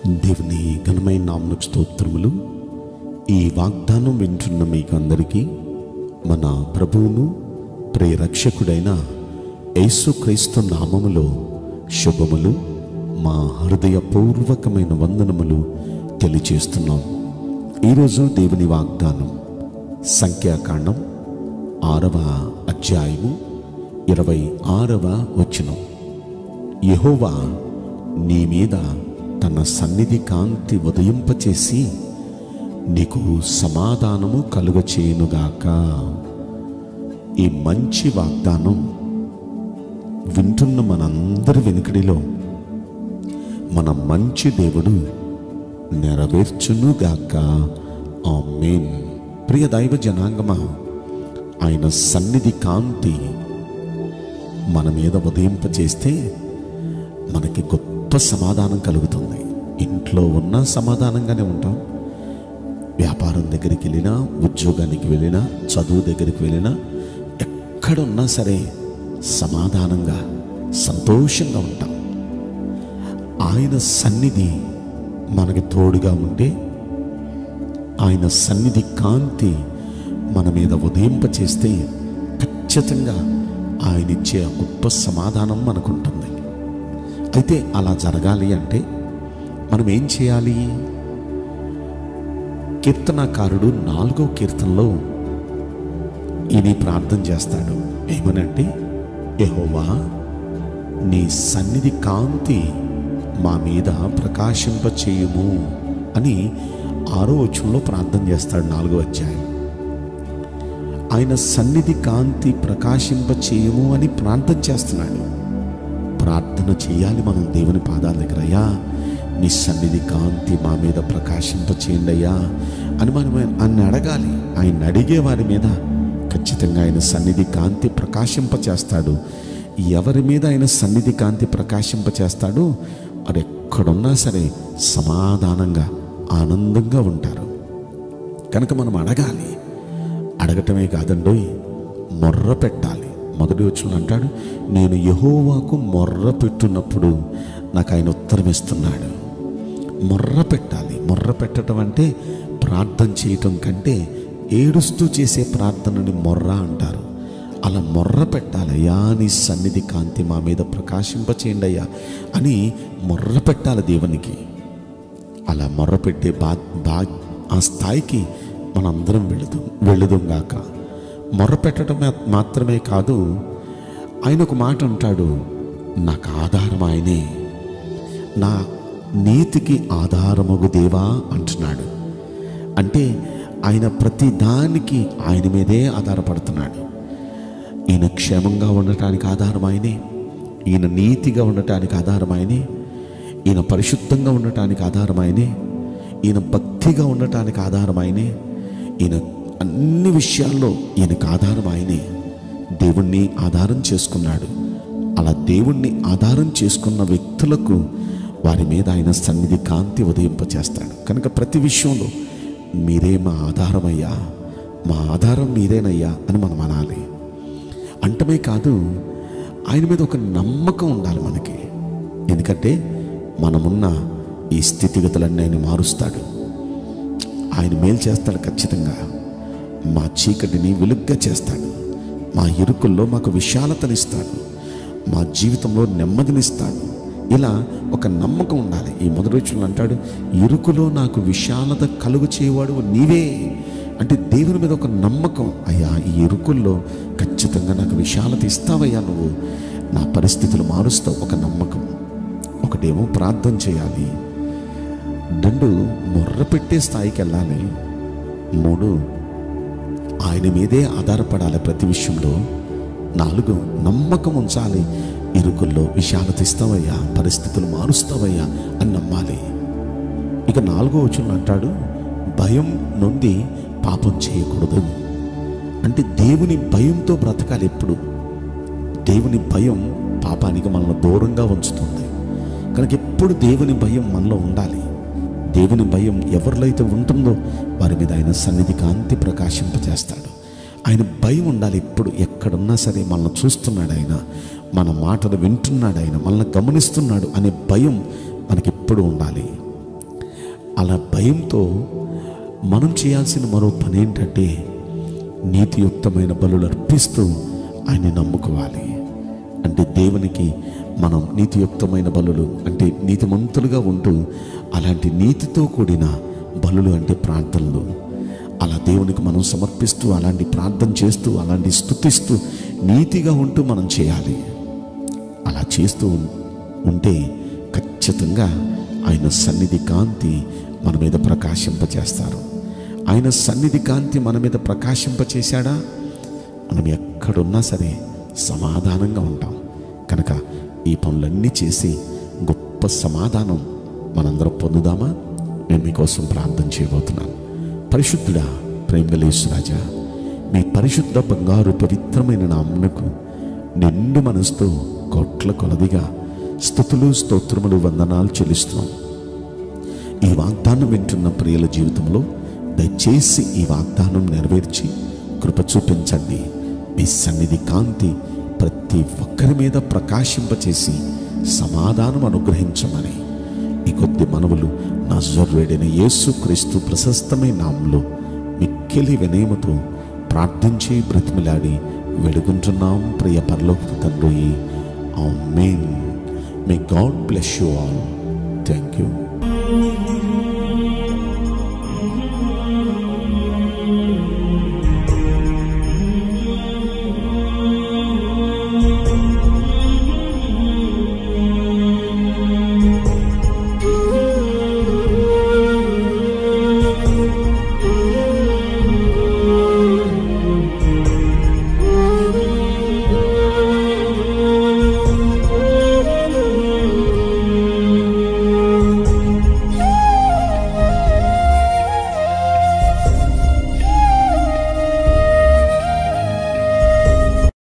దేవుని ఘనమైన నామమునకు స్తోత్రములు. ఈ వాగ్దానం వింటున్న మీకు అందరికీ మన ప్రభువును ప్రియరక్షకుడైన యేసుక్రీస్తు నామములో శుభములు, మా హృదయపూర్వకమైన వందనములు తెలియజేస్తున్నాం. ఈరోజు దేవుని వాగ్దానం సంఖ్యాకాండం 6వ అధ్యాయము 26వ వచనం. యెహోవా నీ మీద తన సన్నిధి కాంతి ఉదయింపచేసి నీకు సమాధానము కలుగచేయునుగాక. ఈ మంచి వాగ్దానం వింటున్న మనందరి వెనుకడిలో మన మంచి దేవుడు నెరవేర్చునుగాక. ఆమేన్. ప్రియ దైవ జనాంగమా, ఆయన సన్నిధి కాంతి మన మీద ఉదయింపచేస్తే మనకి గొప్ప సమాధానం కలుగుతుంది. ఇంట్లో ఉన్న సమాధానంగానే ఉంటాం, వ్యాపారం దగ్గరికి వెళ్ళినా, ఉద్యోగానికి వెళ్ళినా, చదువు దగ్గరికి వెళ్ళినా, ఎక్కడున్నా సరే సమాధానంగా సంతోషంగా ఉంటాం. ఆయన సన్నిధి మనకి తోడుగా ఉంటే, ఆయన సన్నిధి కాంతి మన మీద ఉదయింపచేస్తే ఖచ్చితంగా ఆయన ఇచ్చే గొప్ప సమాధానం మనకుంటుంది. అయితే అలా జరగాలి అంటే మనం ఏం చేయాలి? కీర్తనాకారుడు 4వ కీర్తనలో ఈయన ప్రార్థన చేస్తాడు. ఏమనంటే, యెహోవా నీ సన్నిధి కాంతి మా మీద ప్రకాశింపచేయుము అని 6వ వచనంలో ప్రార్థన చేస్తాడు. 4వ అధ్యాయం. ఆయన సన్నిధి కాంతి ప్రకాశింపచేయుము అని ప్రార్థన చేస్తున్నాడు. ప్రార్థన చేయాలి మనం దేవుని పాదాల దగ్గర. అయ్యా నీ సన్నిధి కాంతి మా మీద ప్రకాశింపచేయండి అయ్యా అని మనం అడగాలి. ఆయన అడిగే వారి మీద ఖచ్చితంగా ఆయన సన్నిధి కాంతి ప్రకాశింపచేస్తాడు. ఎవరి మీద ఆయన సన్నిధి కాంతి ప్రకాశింపచేస్తాడు, వారు ఎక్కడున్నా సరే సమాధానంగా ఆనందంగా ఉంటారు. కనుక మనం అడగాలి. అడగటమే కాదండోయ్, మొర్ర పెట్టాలి. మొదటి వచనంలో అంటాడు, నేను యెహోవాకు మొర్ర పెట్టున్నప్పుడు నాకు ఆయన ఉత్తరం ఇస్తున్నాడు. మొర్ర పెట్టాలి. మొర్ర పెట్టడం అంటే ప్రార్థన చేయటం కంటే ఏడుస్తూ చేసే ప్రార్థనని మొర్ర అంటారు. అలా మొర్ర పెట్టాలి. అయ్యా నీ సన్నిధి కాంతి మా మీద ప్రకాశింపచేయండి అయ్యా అని మొర్ర పెట్టాలి దేవునికి. అలా మొర్ర పెట్టే ఆ స్థాయికి మనందరం వెళుదుంగాక. మొర్ర పెట్టడం మాత్రమే కాదు, ఆయన ఒక మాట అంటాడు, నాకు ఆధారం ఆయనే, నా నీతికి ఆధారమగు దేవా అంటున్నాడు. అంటే ఆయన ప్రతి దానికి ఆయన మీదే ఆధారపడుతున్నాడు. ఈయన క్షేమంగా ఉండటానికి ఆధారం ఆయనే, ఈయన నీతిగా ఉండటానికి ఆధారం ఆయనే, ఈయన పరిశుద్ధంగా ఉండటానికి ఆధారం ఆయనే, ఈయన భక్తిగా ఉండటానికి ఆధారం ఆయనే, ఈయన అన్ని విషయాల్లో ఈయనకు ఆధారం ఆయనే. దేవుణ్ణి ఆధారం చేసుకున్నాడు. అలా దేవుణ్ణి ఆధారం చేసుకున్న వ్యక్తులకు వారి మీద ఆయన సన్నిధి కాంతి ఉదయింపచేస్తాడు. కనుక ప్రతి విషయంలో మీరే మా ఆధారమయ్యా, మా ఆధారం మీరేనయ్యా అని మనం అనాలి. అంటమే కాదు, ఆయన మీద ఒక నమ్మకం ఉండాలి మనకి. ఎందుకంటే మనమున్న ఈ స్థితిగతులన్నీ ఆయన మారుస్తాడు. ఆయన మేలు చేస్తాడు. ఖచ్చితంగా మా చీకటిని వెలుగ్గా చేస్తాడు. మా ఇరుకుల్లో మాకు విశాలతనిస్తాడు. మా జీవితంలో నెమ్మదినిస్తాడు. ఇలా ఒక నమ్మకం ఉండాలి. ఈ మొదటి వచనంలో అంటాడు, ఇరుకులో నాకు విశాలత కలుగు చేయవాడు నీవే. అంటే దేవుని మీద ఒక నమ్మకం. అయ్యా ఈ ఇరుకుల్లో ఖచ్చితంగా నాకు విశాలత ఇస్తావయ్యా, నువ్వు నా పరిస్థితులు మారుస్తావు. ఒక నమ్మకం. ఒకటేమో ప్రార్థన చేయాలి. 2 మొర్ర పెట్టే స్థాయికి వెళ్ళాలి. 3 ఆయన మీదే ఆధారపడాలి ప్రతి విషయంలో. 4 నమ్మకం ఉంచాలి. ఇరుకుల్లో విశాలత ఇస్తావయ్యా, పరిస్థితులు మారుస్తావయ్యా అని నమ్మాలి. ఇక 4వ వచనంలో అంటాడు, భయం నుండి పాపం చేయకూడదు. అంటే దేవుని భయంతో బ్రతకాలి. ఎప్పుడు దేవుని భయం పాపానికి మనల్ని దూరంగా ఉంచుతుంది. కనుక ఎప్పుడు దేవుని భయం మనలో ఉండాలి. దేవుని భయం ఎవరిలో అయితే ఉంటుందో వారి మీద ఆయన సన్నిధి కాంతి ప్రకాశింపజేస్తాడు. ఆయన భయం ఉండాలి. ఎప్పుడు ఎక్కడున్నా సరే మనల్ని చూస్తున్నాడు ఆయన, మన మాటలు వింటున్నాడు ఆయన, మనల్ని గమనిస్తున్నాడు అనే భయం మనకి ఎప్పుడు ఉండాలి. అలా భయంతో మనం చేయాల్సిన మరో పని ఏంటంటే నీతియుక్తమైన బలులు అర్పిస్తూ ఆయన్ని నమ్ముకోవాలి. అంటే దేవునికి మనం నీతియుక్తమైన బలులు అంటే నీతిమంతులుగా ఉంటూ అలాంటి నీతితో కూడిన బలులు అంటే ప్రార్థనలు అలా దేవునికి మనం సమర్పిస్తూ అలాంటి ప్రార్థన చేస్తూ అలాంటి స్తుతిస్తూ నీతిగా ఉంటూ మనం చేయాలి. అలా చేస్తూ ఉంటే ఖచ్చితంగా ఆయన సన్నిధి కాంతి మన మీద ప్రకాశింపచేస్తారు. ఆయన సన్నిధి కాంతి మన మీద ప్రకాశింపచేశాడా మనం ఎక్కడున్నా సరే సమాధానంగా ఉంటాం. కనుక ఈ పనులన్నీ చేసి గొప్ప సమాధానం మనందరం పొందుదామా? నేను మీకోసం ప్రార్థన చేయబోతున్నాను. పరిశుద్ధుడా, ప్రేమగల యేసురాజా, మీ పరిశుద్ధ బంగారు పవిత్రమైన నామమునకు నిండు మనసుతో కోట్ల కొలదిగా స్తుతులు స్తోత్రములు వందనాలు చెల్లిస్తున్నాం. ఈ వాగ్దానం వింటున్న ప్రియుల జీవితంలో దయచేసి ఈ వాగ్దానం నెరవేర్చి కృప చూపించండి. మీ సన్నిధి కాంతి ప్రతి ఒక్కరి మీద ప్రకాశింపచేసి సమాధానం అనుగ్రహించమని ఈ కొద్ది మనవులు నజరేయుడైన యేసుక్రీస్తు ప్రశస్తమైన నామములో మిక్కిలి వినయముతో ప్రార్థించి బ్రతిమిలాడి వేడుకుంటున్నాం ప్రియ పరలోకపు తండ్రి. ఆమేన్. May God bless you all. Thank you.